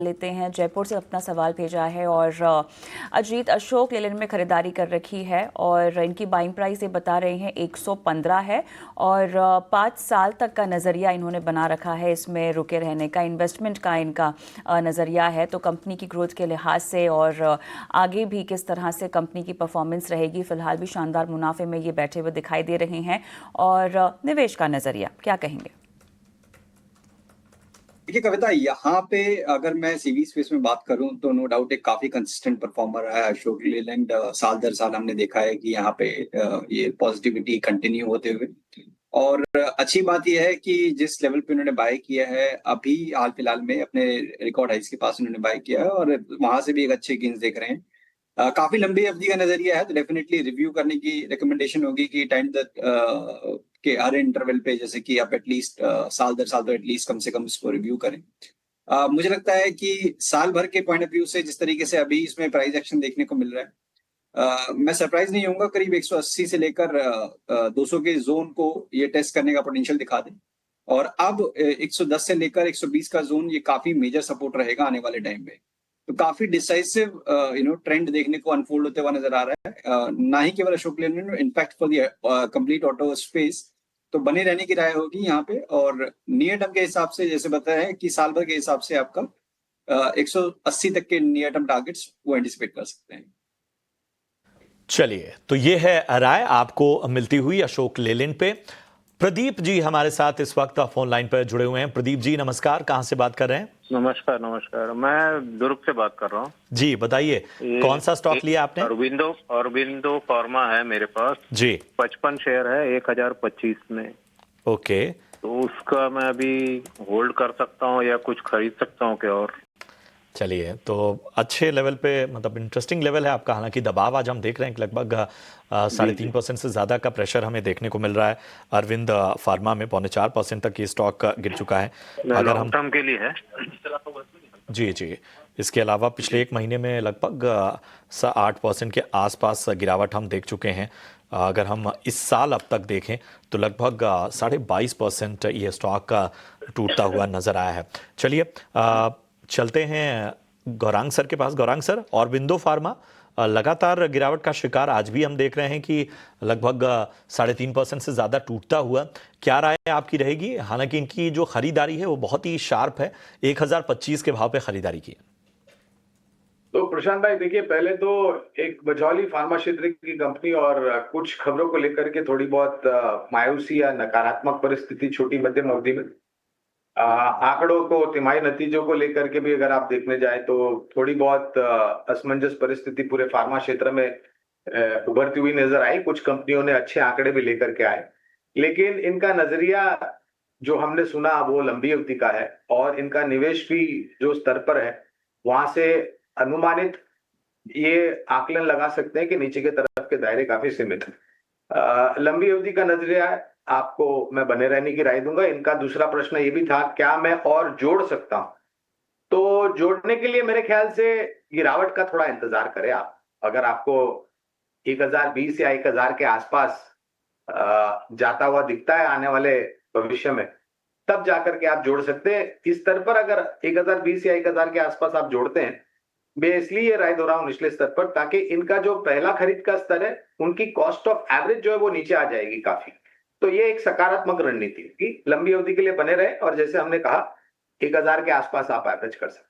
लेते हैं। जयपुर से अपना सवाल भेजा है और अजीत अशोक लेलैंड में खरीदारी कर रखी है और इनकी बाइंग प्राइस ये बता रहे हैं 115 है और 5 साल तक का नज़रिया इन्होंने बना रखा है। इसमें रुके रहने का, इन्वेस्टमेंट का इनका नज़रिया है। तो कंपनी की ग्रोथ के लिहाज से और आगे भी किस तरह से कंपनी की परफॉर्मेंस रहेगी, फिलहाल भी शानदार मुनाफे में ये बैठे हुए दिखाई दे रहे हैं। और निवेश का नज़रिया क्या कहेंगे? देखिए कविता, यहाँ पे अगर मैं सीवी स्पेस में बात करूं तो नो डाउट एक काफी कंसिस्टेंट परफॉर्मर है अशोक लेलैंड। साल दर साल हमने देखा है कि यहाँ पे ये पॉजिटिविटी कंटिन्यू होते हुए, और अच्छी बात यह है कि जिस लेवल पे उन्होंने बाय किया है अभी हाल फिलहाल में अपने रिकॉर्ड हाइस के पास उन्होंने बाय किया है और वहां से भी एक अच्छे गेन्स देख रहे हैं। काफी लंबी अवधि का नजरिया है तो डेफिनेटली रिव्यू करने की रिकमेंडेशन होगी कि टाइम तक के हर इंटरवल पे, जैसे कि आप एटलीस्ट साल दर साल तो एटलीस्ट कम से कम इसको रिव्यू करें। मुझे लगता है कि साल भर के पॉइंट ऑफ व्यू से जिस तरीके से अभी इसमें प्राइस एक्शन देखने को मिल रहा है, मैं सरप्राइज नहीं होऊंगा करीब 180 से लेकर 200 के जोन को ये टेस्ट करने का पोटेंशियल दिखा दे। और अब 110 से लेकर 120 का जोन ये काफी मेजर सपोर्ट रहेगा आने वाले टाइम में। तो काफी डिसाइसिव ट्रेंड देखने को अनफोल्ड होते हुआ नजर आ रहा है, ना ही केवल Ashok Leyland, in fact for the complete auto space. तो बने रहने की राय होगी यहाँ पे। और नियर टर्म के हिसाब से जैसे बताया है कि साल भर के हिसाब से आपका 180 तक के नियर टर्म टारगेट्स वो एंटिसिपेट कर सकते हैं। चलिए, तो ये है राय आपको मिलती हुई अशोक लेलैंड पे। प्रदीप जी हमारे साथ इस वक्त फोन लाइन पर जुड़े हुए हैं। प्रदीप जी नमस्कार, कहां से बात कर रहे हैं? नमस्कार नमस्कार, मैं दुर्ग से बात कर रहा हूँ जी। बताइए कौन सा स्टॉक लिया आपने? अरबिंदो फार्मा है मेरे पास जी। 55 शेयर है 1025 में। ओके, तो उसका मैं अभी होल्ड कर सकता हूँ या कुछ खरीद सकता हूँ क्या? और चलिए, तो अच्छे लेवल पे, मतलब इंटरेस्टिंग लेवल है आपका। हालांकि दबाव आज हम देख रहे हैं कि लगभग 3.5% से ज़्यादा का प्रेशर हमें देखने को मिल रहा है अरविंद फार्मा में। 4.25% तक ये स्टॉक गिर चुका है। अगर हम टर्म के लिए है जी जी। इसके अलावा पिछले एक महीने में लगभग 8% के आसपास गिरावट हम देख चुके हैं। अगर हम इस साल अब तक देखें तो लगभग 22.5% ये स्टॉक टूटता हुआ नजर आया है। चलिए चलते हैं गौरांग सर के पास। गौरांग सर, अरबिंदो फार्मा लगातार गिरावट का शिकार आज भी हम देख रहे हैं कि लगभग 3.5% से ज़्यादा टूटता हुआ। क्या राय आपकी रहेगी? हालांकि इनकी जो खरीदारी है वो बहुत ही शार्प है, 1025 के भाव पे खरीदारी की है। तो प्रशांत भाई देखिए, पहले तो एक बजौली फार्मा क्षेत्र की कंपनी और कुछ खबरों को लेकर के थोड़ी बहुत मायूसी या नकारात्मक परिस्थिति छोटी मध्यम अवधि में, आंकड़ों को, तिमाही नतीजों को लेकर के भी अगर आप देखने जाए तो थोड़ी बहुत असमंजस परिस्थिति पूरे फार्मा क्षेत्र में उभरती हुई नजर आई। कुछ कंपनियों ने अच्छे आंकड़े भी लेकर के आए, लेकिन इनका नजरिया जो हमने सुना वो लंबी अवधि का है और इनका निवेश भी जो स्तर पर है वहां से अनुमानित ये आकलन लगा सकते हैं कि नीचे की तरफ के दायरे काफी सीमित है। लंबी अवधि का नजरिया आपको मैं बने रहने की राय दूंगा। इनका दूसरा प्रश्न ये भी था, क्या मैं और जोड़ सकता हूं? तो जोड़ने के लिए मेरे ख्याल से गिरावट का थोड़ा इंतजार करें आप। अगर आपको 1020 या 1000 के आसपास जाता हुआ दिखता है आने वाले भविष्य में, तब जाकर के आप जोड़ सकते हैं। इस स्तर पर अगर 1020 या 1000 के आसपास आप जोड़ते हैं, मैं इसलिए ये राय दे रहा हूं निचले स्तर पर, ताकि इनका जो पहला खरीद का स्तर है उनकी कॉस्ट ऑफ एवरेज जो है वो नीचे आ जाएगी काफी। तो ये एक सकारात्मक रणनीति है कि लंबी अवधि के लिए बने रहे और जैसे हमने कहा 1000 के आसपास आप एवरेज कर सकते हैं।